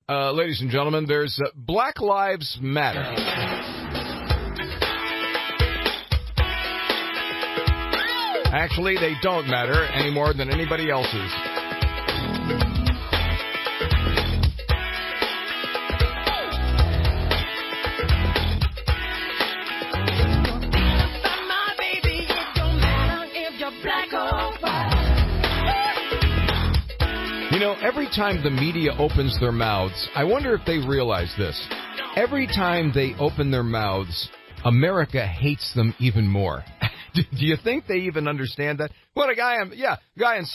Ladies and gentlemen, there's Black Lives Matter. Actually, they don't matter any more than anybody else's. You know, every time the media opens their mouths, I wonder if they realize this. Every time they open their mouths, America hates them even more. Do you think they even understand that? What a guy on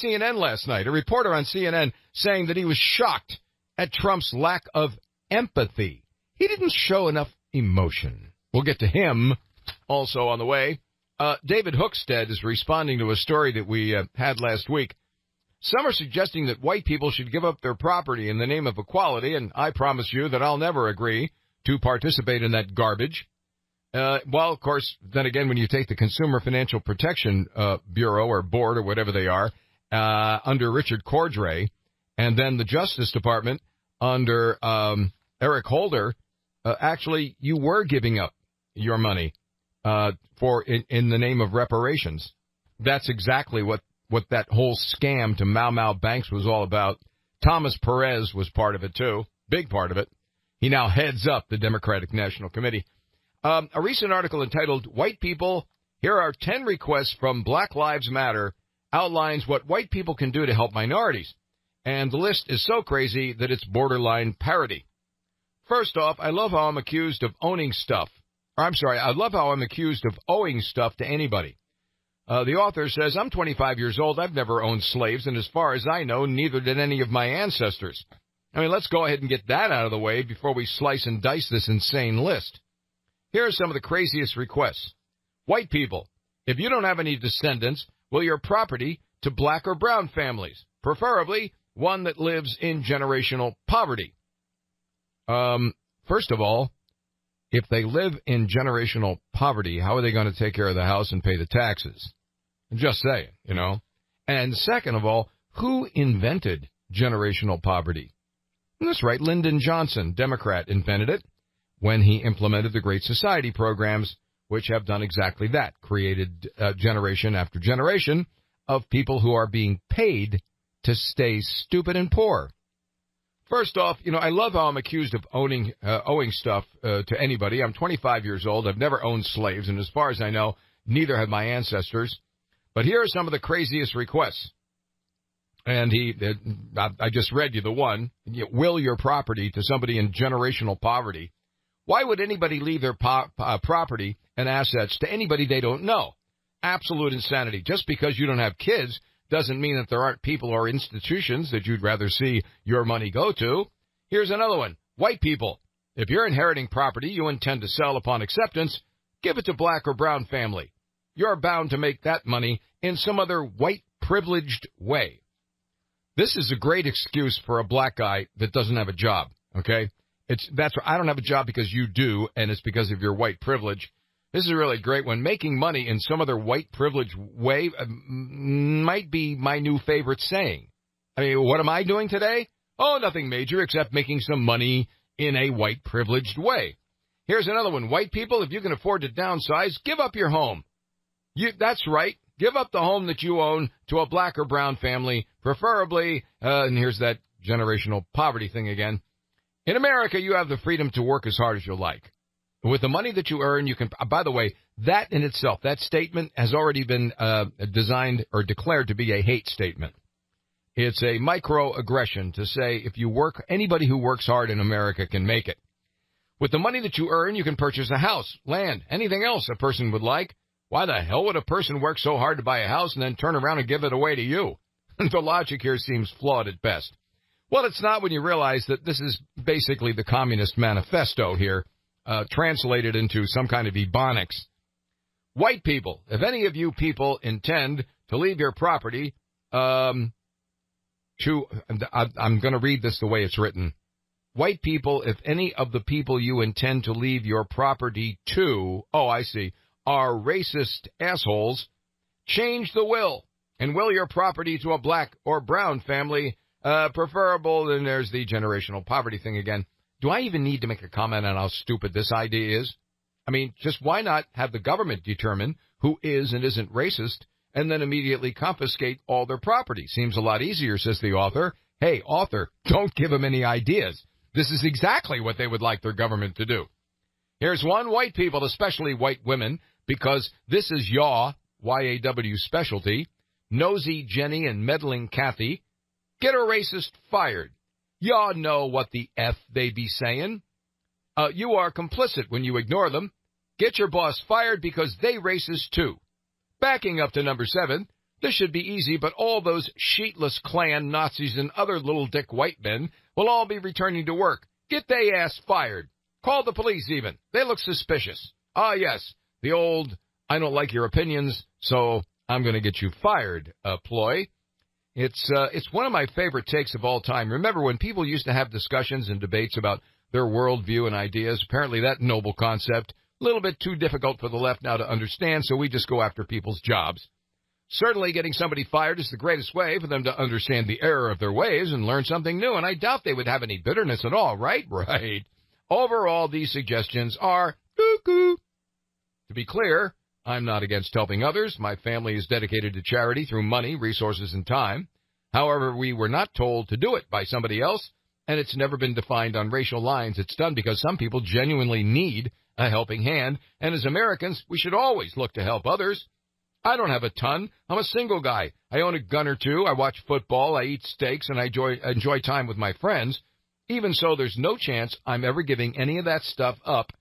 CNN last night, a reporter on CNN saying that he was shocked at Trump's lack of empathy. He didn't show enough emotion. We'll get to him also on the way. David Hookstead is responding to a story that we had last week. Some are suggesting that white people should give up their property in the name of equality, and I promise you that I'll never agree to participate in that garbage. Well, of course, then again, when you take the Consumer Financial Protection Bureau or Board or whatever they are under Richard Cordray, and then the Justice Department under Eric Holder, actually, you were giving up your money in the name of reparations. That's exactly what that whole scam to Mau Mau banks was all about. Thomas Perez was part of it, too. Big part of it. He now heads up the Democratic National Committee. A recent article entitled, White People, Here Are 10 Requests from Black Lives Matter, outlines what white people can do to help minorities. And the list is so crazy that it's borderline parody. First off, I love how I'm accused of owning stuff. I love how I'm accused of owing stuff to anybody. The author says, I'm 25 years old. I've never owned slaves, and as far as I know, neither did any of my ancestors. I mean, let's go ahead and get that out of the way before we slice and dice this insane list. Here are some of the craziest requests. White people, if you don't have any descendants, will your property to black or brown families, preferably one that lives in generational poverty. First of all, if they live in generational poverty, how are they going to take care of the house and pay the taxes? Just saying, you know. And second of all, who invented generational poverty? That's right, Lyndon Johnson, Democrat, invented it when he implemented the Great Society programs, which have done exactly that, created generation after generation of people who are being paid to stay stupid and poor. First off, you know, I love how I'm accused of owing stuff to anybody. I'm 25 years old. I've never owned slaves, and as far as I know, neither have my ancestors. But here are some of the craziest requests. And I just read you the one. Will your property to somebody in generational poverty. Why would anybody leave their property and assets to anybody they don't know? Absolute insanity. Just because you don't have kids doesn't mean that there aren't people or institutions that you'd rather see your money go to. Here's another one. White people, if you're inheriting property you intend to sell upon acceptance, give it to black or brown family. You're bound to make that money in some other white privileged way. This is a great excuse for a black guy that doesn't have a job, okay? I don't have a job because you do, and it's because of your white privilege. This is a really great one. Making money in some other white privilege way might be my new favorite saying. I mean, what am I doing today? Oh, nothing major except making some money in a white privileged way. Here's another one. White people, if you can afford to downsize, give up your home. That's right. Give up the home that you own to a black or brown family, preferably, and here's that generational poverty thing again. In America, you have the freedom to work as hard as you like. With the money that you earn, you can, by the way, that in itself, that statement has already been designed or declared to be a hate statement. It's a microaggression to say if you work, anybody who works hard in America can make it. With the money that you earn, you can purchase a house, land, anything else a person would like. Why the hell would a person work so hard to buy a house and then turn around and give it away to you? The logic here seems flawed at best. Well, it's not when you realize that this is basically the Communist Manifesto here, translated into some kind of ebonics. White people, if any of you people intend to leave your property I'm going to read this the way it's written. White people, if any of the people you intend to leave your property to, are racist assholes, change the will and will your property to a black or brown family preferable. Then there's the generational poverty thing again. Do I even need to make a comment on how stupid this idea is? I mean, just why not have the government determine who is and isn't racist and then immediately confiscate all their property? Seems a lot easier, says the author. Hey, author, don't give them any ideas. This is exactly what they would like their government to do. Here's one: white people, especially white women, because this is Y-A-W specialty, nosy Jenny and meddling Kathy, get a racist fired. Y'all know what the F they be saying. You are complicit when you ignore them. Get your boss fired because they racist too. Backing up to number 7, this should be easy, but all those sheetless Klan, Nazis, and other little dick white men will all be returning to work. Get they ass fired. Call the police even. They look suspicious. Ah, yes, the old, I don't like your opinions, so I'm going to get you fired ploy. It's one of my favorite takes of all time. Remember when people used to have discussions and debates about their worldview and ideas? Apparently that noble concept, a little bit too difficult for the left now to understand, so we just go after people's jobs. Certainly getting somebody fired is the greatest way for them to understand the error of their ways and learn something new, and I doubt they would have any bitterness at all, right? Right. Overall, these suggestions are cuckoo. To be clear, I'm not against helping others. My family is dedicated to charity through money, resources, and time. However, we were not told to do it by somebody else, and it's never been defined on racial lines. It's done because some people genuinely need a helping hand, and as Americans, we should always look to help others. I don't have a ton. I'm a single guy. I own a gun or two. I watch football. I eat steaks, and I enjoy time with my friends. Even so, there's no chance I'm ever giving any of that stuff up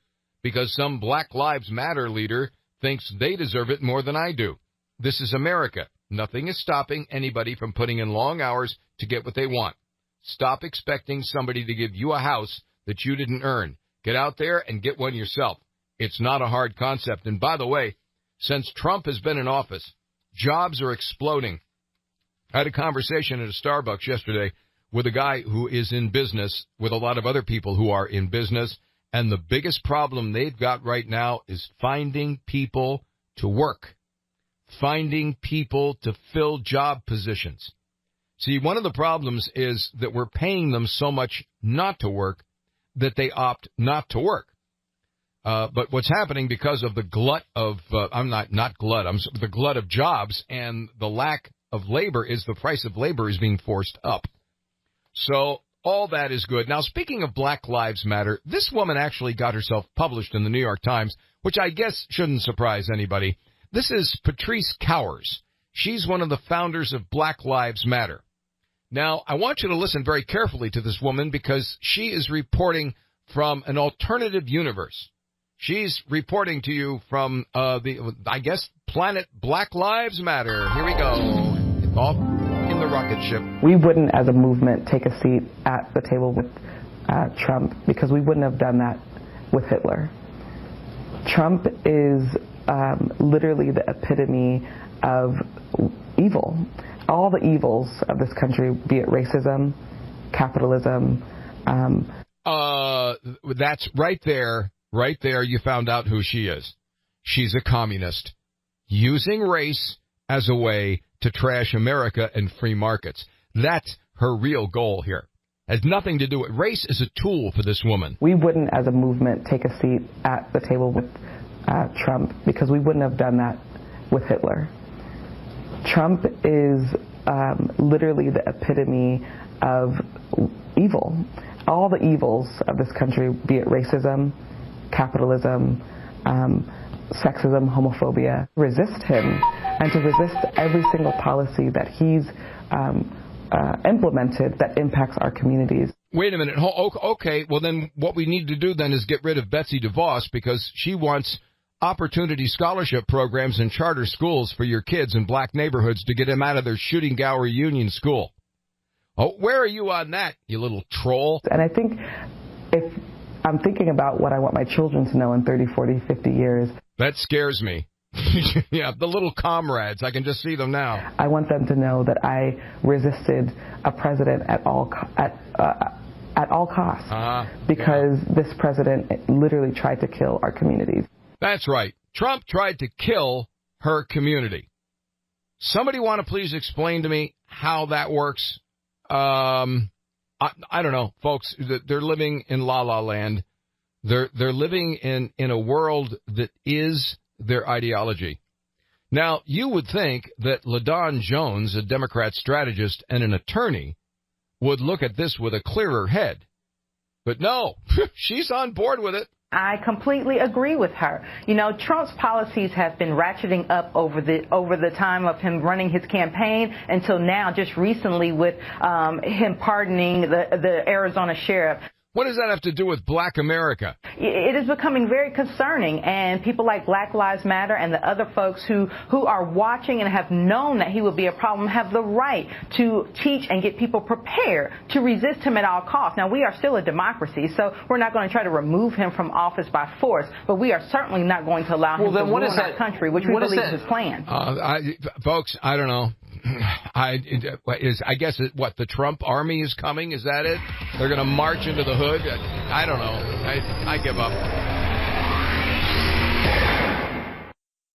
because some Black Lives Matter leader thinks they deserve it more than I do. This is America. Nothing is stopping anybody from putting in long hours to get what they want. Stop expecting somebody to give you a house that you didn't earn. Get out there and get one yourself. It's not a hard concept. And by the way, since Trump has been in office, jobs are exploding. I had a conversation at a Starbucks yesterday with a guy who is in business with a lot of other people who are in business. And the biggest problem they've got right now is finding people to work, finding people to fill job positions. See, one of the problems is that we're paying them so much not to work that they opt not to work. But what's happening because of the glut of, the glut of jobs and the lack of labor is the price of labor is being forced up. So all that is good. Now, speaking of Black Lives Matter, this woman actually got herself published in the New York Times, which I guess shouldn't surprise anybody. This is Patrice Cowers. She's one of the founders of Black Lives Matter. Now, I want you to listen very carefully to this woman because she is reporting from an alternative universe. She's reporting to you from planet Black Lives Matter. Here we go. Off in the rocket ship. We wouldn't, as a movement, take a seat at the table with Trump because we wouldn't have done that with Hitler. Trump is literally the epitome of evil. All the evils of this country, be it racism, capitalism. That's right there. Right there, you found out who she is. She's a communist, using race as a way to trash America and free markets. That's her real goal here. Has nothing to do with race is a tool for this woman. We wouldn't, as a movement, take a seat at the table with Trump because we wouldn't have done that with Hitler. Trump is literally the epitome of evil. All the evils of this country, be it racism, capitalism, sexism, homophobia, resist him, and to resist every single policy that he's implemented that impacts our communities. Wait a minute. Okay, well then what we need to do then is get rid of Betsy DeVos because she wants opportunity scholarship programs and charter schools for your kids in black neighborhoods to get them out of their shooting gallery union school. Oh, where are you on that, you little troll? And I think if I'm thinking about what I want my children to know in 30, 40, 50 years. That scares me. Yeah, the little comrades. I can just see them now. I want them to know that I resisted a president at all costs because this president literally tried to kill our communities. That's right. Trump tried to kill her community. Somebody want to please explain to me how that works? I don't know, folks. They're living in La La Land. They're living in a world that is their ideology. Now, you would think that LaDawn Jones, a Democrat strategist and an attorney, would look at this with a clearer head. But no, she's on board with it. I completely agree with her. You know, Trump's policies have been ratcheting up over the time of him running his campaign until now, just recently with him pardoning the Arizona sheriff. What does that have to do with Black America? It is becoming very concerning, and people like Black Lives Matter and the other folks who are watching and have known that he would be a problem have the right to teach and get people prepared to resist him at all costs. Now, we are still a democracy, so we're not going to try to remove him from office by force, but we are certainly not going to allow him to ruin our country, which we believe is his plan. Folks, I don't know. I guess the Trump army is coming? Is that it? They're going to march into the hood? I don't know. I give up.